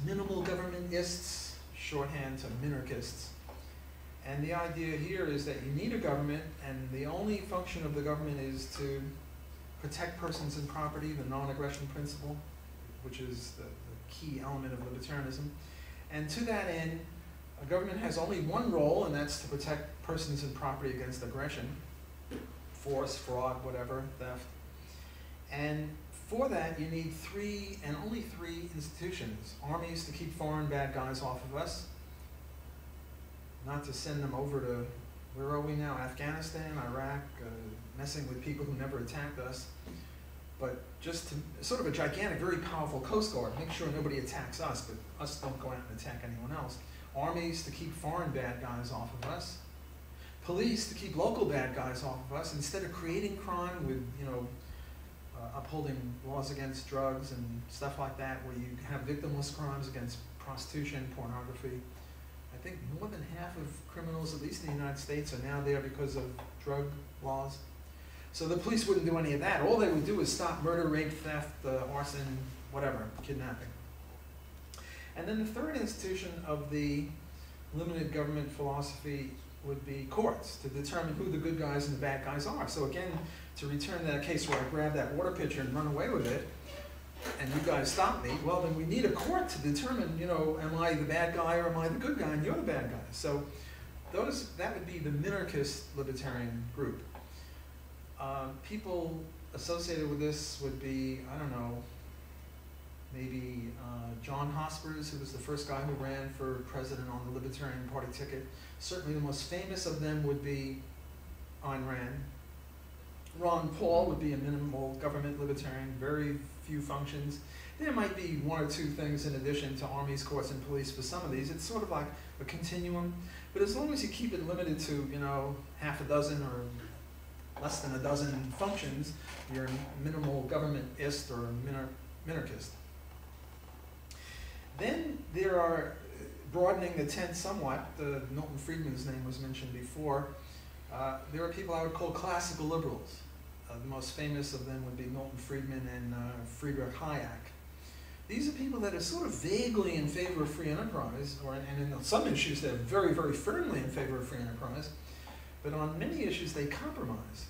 minimal governmentists, shorthand to minarchists. And the idea here is that you need a government, and the only function of the government is to protect persons and property, the non-aggression principle, which is the key element of libertarianism. And to that end, a government has only one role, and that's to protect persons and property against aggression, force, fraud, whatever, theft. And for that, you need three, and only three institutions. Armies to keep foreign bad guys off of us, not to send them over to, where are we now, Afghanistan, Iraq, messing with people who never attacked us, but just to, sort of a gigantic, very powerful Coast Guard, make sure nobody attacks us, but us don't go out and attack anyone else. Armies to keep foreign bad guys off of us. Police to keep local bad guys off of us, instead of creating crime with, you know, upholding laws against drugs and stuff like that, where you have victimless crimes against prostitution, pornography. I think more than half of criminals, at least in the United States, are now there because of drug laws. So the police wouldn't do any of that. All they would do is stop murder, rape, theft, arson, whatever, kidnapping. And then the third institution of the limited government philosophy would be courts, to determine who the good guys and the bad guys are. So again, to return to that case where I grab that water pitcher and run away with it, and you guys stop me, well then we need a court to determine, you know, am I the bad guy or am I the good guy and you're the bad guy. So that would be the minarchist libertarian group. People associated with this would be, I don't know, maybe John Hospers, who was the first guy who ran for president on the Libertarian Party ticket. Certainly the most famous of them would be Ayn Rand. Ron Paul would be a minimal government libertarian, very few functions. There might be one or two things in addition to armies, courts, and police for some of these. It's sort of like a continuum. But as long as you keep it limited to, you know, half a dozen or less than a dozen functions, you're a minimal governmentist or a minarchist. Then there are, broadening the tent somewhat, Milton Friedman's name was mentioned before, there are people I would call classical liberals. The most famous of them would be Milton Friedman and Friedrich Hayek. These are people that are sort of vaguely in favor of free enterprise, and in some issues they're very, very firmly in favor of free enterprise, but on many issues they compromise.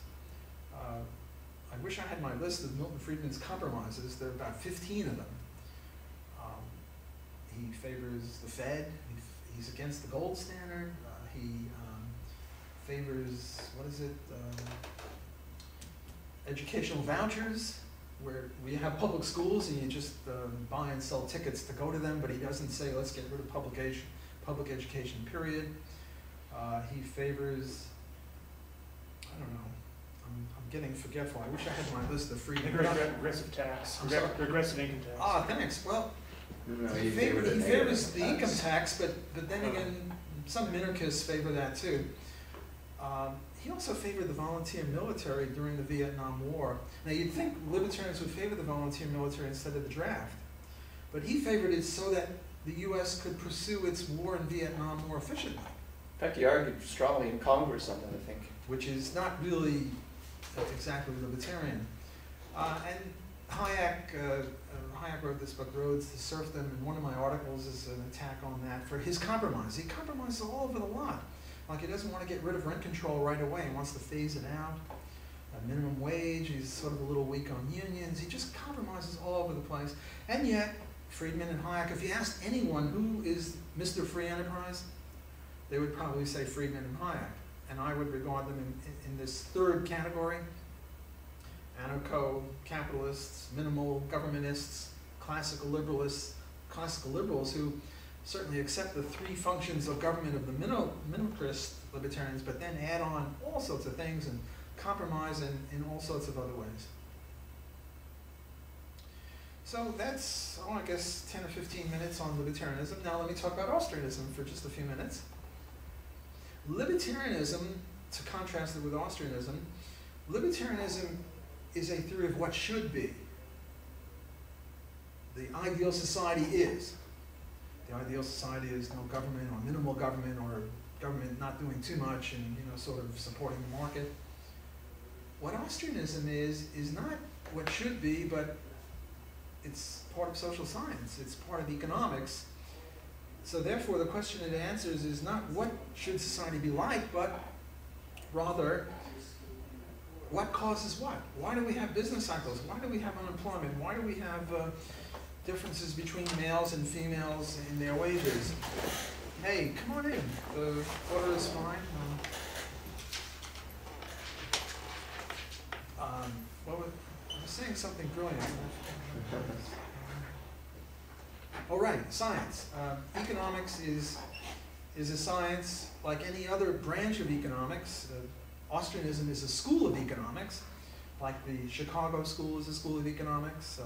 I wish I had my list of Milton Friedman's compromises. There are about 15 of them. He favors the Fed, he's against the gold standard, he favors, what is it, educational vouchers, where we have public schools and you just buy and sell tickets to go to them, but he doesn't say let's get rid of public education, period. He favors, I don't know, I'm getting forgetful. I wish I had my list of free. Regressive tax, regressive income tax. Ah, thanks. Well, No, he favors the income tax, but then again, some minarchists favor that too. He also favored the volunteer military during the Vietnam War. Now you'd think libertarians would favor the volunteer military instead of the draft, but he favored it so that the U.S. could pursue its war in Vietnam more efficiently. In fact, he argued strongly in Congress on that, I think. Which is not really exactly libertarian. And Hayek wrote this book, Roads to Serfdom, and one of my articles is an attack on that for his compromise. He compromises all over the lot. Like he doesn't want to get rid of rent control right away. He wants to phase it out. Minimum wage, he's sort of a little weak on unions. He just compromises all over the place. And yet, Friedman and Hayek, if you asked anyone who is Mr. Free Enterprise, they would probably say Friedman and Hayek. And I would regard them in this third category: anarcho-capitalists, minimal governmentists, classical liberals who certainly accept the three functions of government of the minimalist libertarians, but then add on all sorts of things and compromise in all sorts of other ways. So that's, I guess, 10 or 15 minutes on libertarianism. Now let me talk about Austrianism for just a few minutes. Libertarianism, to contrast it with Austrianism, libertarianism is a theory of what should be. The ideal society is. The ideal society is no government or minimal government or government not doing too much and sort of supporting the market. What Austrianism is not what should be, but it's part of social science, it's part of economics. So therefore the question it answers is not what should society be like, but rather what causes what? Why do we have business cycles? Why do we have unemployment? Why do we have differences between males and females in their wages? Hey, come on in. The order is fine. Well, I was saying something brilliant. Oh, right, science. Economics is a science like any other branch of economics. Austrianism is a school of economics, like the Chicago School is a school of economics, the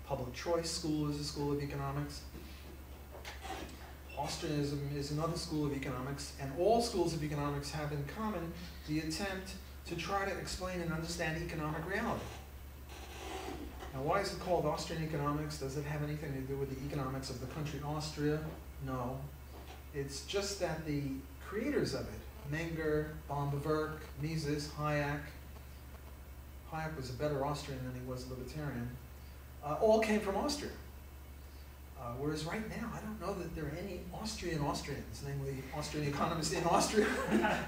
Public Choice School is a school of economics. Austrianism is another school of economics, and all schools of economics have in common the attempt to try to explain and understand economic reality. Now, why is it called Austrian economics? Does it have anything to do with the economics of the country Austria? No. It's just that the creators of it, Menger, von Beauvoir, Mises, Hayek was a better Austrian than he was libertarian, all came from Austria. Whereas right now, I don't know that there are any Austrians, namely Austrian economists in Austria.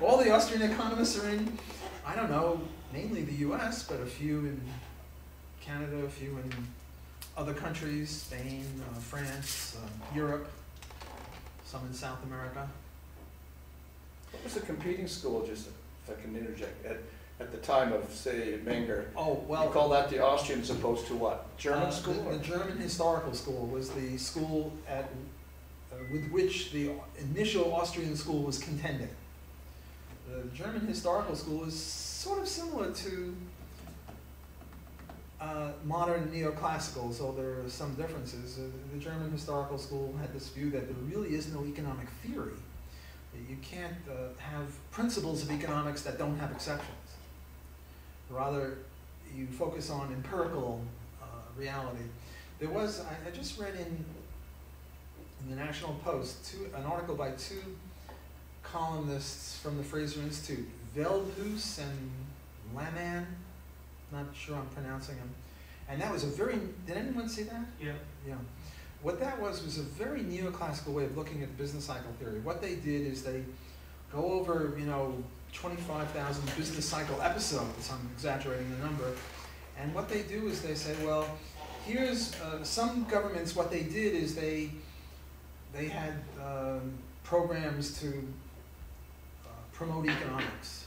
All the Austrian economists are in, I don't know, mainly the US, but a few in Canada, a few in other countries, Spain, France, Europe, some in South America. What was the competing school, just if I can interject, at the time of, say, Menger? Oh, well. You call that the Austrian as opposed to what? German school? The German Historical School was the school with which the initial Austrian school was contending. The German Historical School is sort of similar to modern neoclassicals, although there are some differences. The German Historical School had this view that there really is no economic theory. You can't have principles of economics that don't have exceptions. Rather, you focus on empirical reality. There was, I just read in the National Post an article by two columnists from the Fraser Institute, Veldhuis and Laman, not sure I'm pronouncing them. And that was a very, did anyone see that? Yeah. Yeah. What that was a very neoclassical way of looking at business cycle theory. What they did is they go over, 25,000 business cycle episodes, I'm exaggerating the number, and what they do is they say, well, here's some governments, what they did is they had programs to promote economics,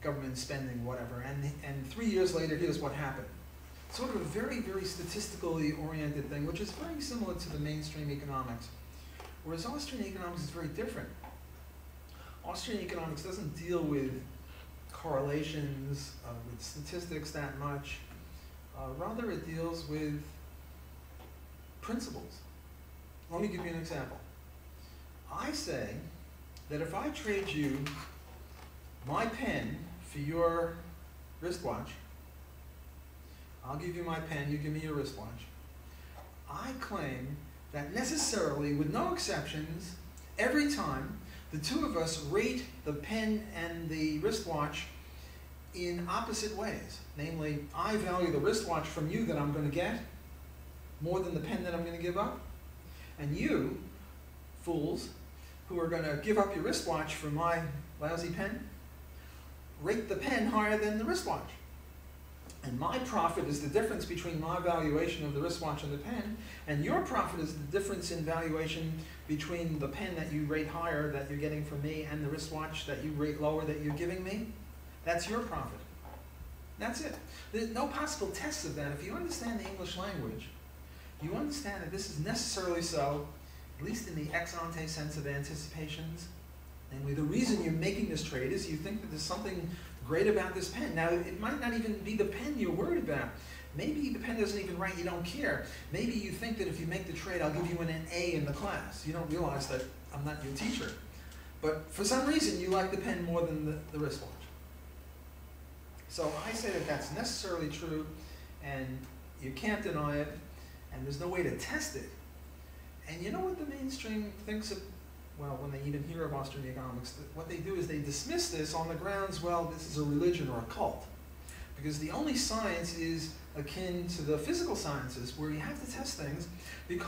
government spending, whatever, and 3 years later, here's what happened. Sort of a very, very statistically oriented thing, which is very similar to the mainstream economics. Whereas Austrian economics is very different. Austrian economics doesn't deal with correlations, with statistics that much. Rather, it deals with principles. Let me give you an example. I say that if I trade you my pen for your wristwatch, I'll give you my pen, you give me your wristwatch. I claim that necessarily, with no exceptions, every time, the two of us rate the pen and the wristwatch in opposite ways. Namely, I value the wristwatch from you that I'm going to get more than the pen that I'm going to give up. And you, fools, who are going to give up your wristwatch for my lousy pen, rate the pen higher than the wristwatch. And my profit is the difference between my valuation of the wristwatch and the pen, and your profit is the difference in valuation between the pen that you rate higher that you're getting from me and the wristwatch that you rate lower that you're giving me. That's your profit. That's it. There's no possible test of that. If you understand the English language, you understand that this is necessarily so, at least in the ex ante sense of anticipations. Namely, the reason you're making this trade is you think that there's something great about this pen. Now, it might not even be the pen you're worried about. Maybe the pen doesn't even write, you don't care. Maybe you think that if you make the trade, I'll give you an A in the class. You don't realize that I'm not your teacher. But for some reason, you like the pen more than the wristwatch. So I say that that's necessarily true, and you can't deny it, and there's no way to test it. And you know what the mainstream thinks of? Well, when they even hear of Austrian economics, what they do is they dismiss this on the grounds, well, this is a religion or a cult. because the only science is akin to the physical sciences, where you have to test things, because